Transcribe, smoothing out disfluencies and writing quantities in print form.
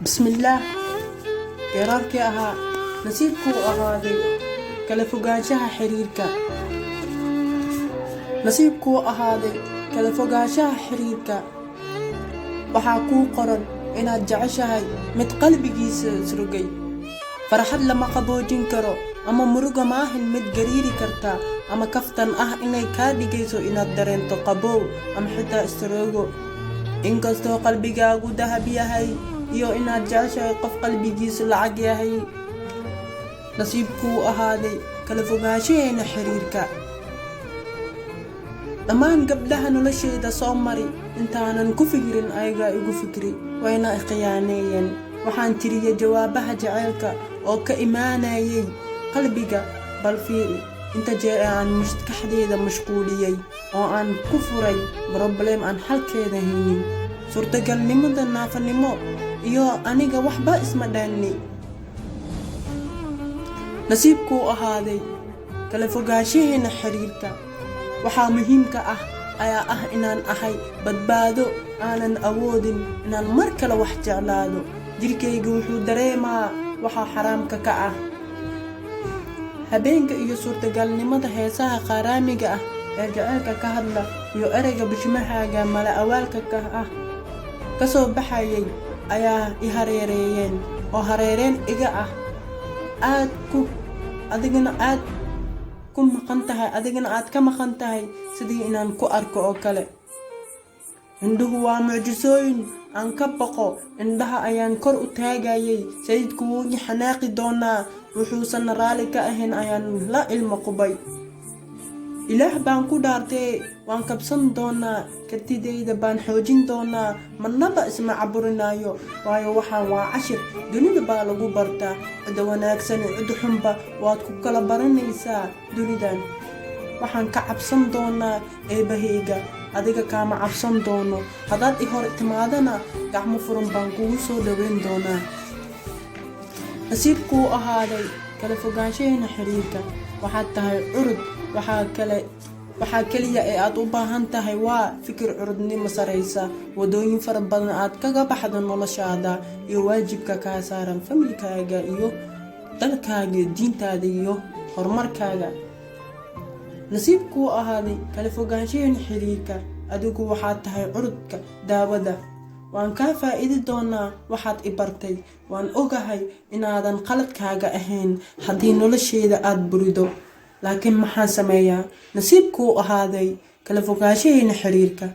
بسم الله قرارك أها نصيبكو أهادي كلا فوقاشها حريركا نصيبكو أهادي كلا فوقاشها حريركا waxaa kuu qoran inaad jeceshahay mid qalbigiisa surugay farxad lama qaboojin karo ama muruga maahin mid gariiri karta ama kaftan ah inay ka dhigayso inaad dareento qabow ama xitaa istiroogo inkastoo qalbigaagu dahab yahay iyo inaad jeceshahay qof qalbigiisa lacag yahay nasiibkuu ahaaday kala fogaanshaheena xiriirka dhammaan gabdhaha noloshayda soo mari intaanan ku fikirin ayaga igu fikri wayna khiyaaneeyeen waxaan tiriyay jawaabaha jaceylka oo ka imaanayay qalbiga bal fiiri inta jeer aan maskaxdayda mashquuliyay oo aan ku furay problem aan halkeeda haynin suurtagalnimada naafanimo iyo aniga waxba isma dhaanni nasiibkuu ahaaday kala fogaanshaheena xiriirka waxaa muhiimka ah ayaa ah inaan ahay badbaado aanan awoodin inaan mar kale wax jeclaado jirkaygu wuxuu dareemaa waxaa xaraamka ka ah habeenka iyo suurtagalnimada heesaha qaaraamiga ah ee jaceylka ka hadla iyo ereyga bishmahaaga mala awaalka ka ah ka soo baxayay ayaa i hareereeyeen oo hareereen iga ah adigana aad ku maqan tahay adigana aad ka maqan tahay sidii inaan ku arko oo kale indhuhu waa mucjisooyin aan ka baqo indhaha ayaan kor u taagayay sayidku wuu i xanaaqi doonaa wuxuusan raali ka ahayn ayaan la ilmo qubay ilaah baan ku dhaartay waan kabsan doonaa kartidayda baan xoojin doonaa marnaba isma caburinayo waayo waxaan waa cashir dunida baa lagu bartaa cida wanaagsan cid xunba waad ku kala baranaysaa dunidan waxaan ka cabsan doonaa eebahayga adiga kaama cabsan doono haddaad i hor timaadana gacmo furan baan kugu soo dhaweyn doonaa nasiibkuu ahaaday kala fogaanshaheena xiriirka waxaad tahay curud waxaa kaliya ee aad u baahan tahay waa fikir curudnimo saraysa wadooyin fara badan aad kaga baxdo noloshaada iyo waajibka kaa saaran familkaaga iyo dalkaaga diintaada iyo horumarkaaga nasiibkuu ahaaday kala fogaanshaheena xiriirka adigu waxaad tahay curudka daawada waan kaa faa'iidi doonaa waxaad i bartay waan ogahay inaadan qaladkaaga ahayn haddii nolosheeda aad burido laakiin maxaan sameeyaa nasiibkuu ahaaday kala fogaanshaheena xiriirka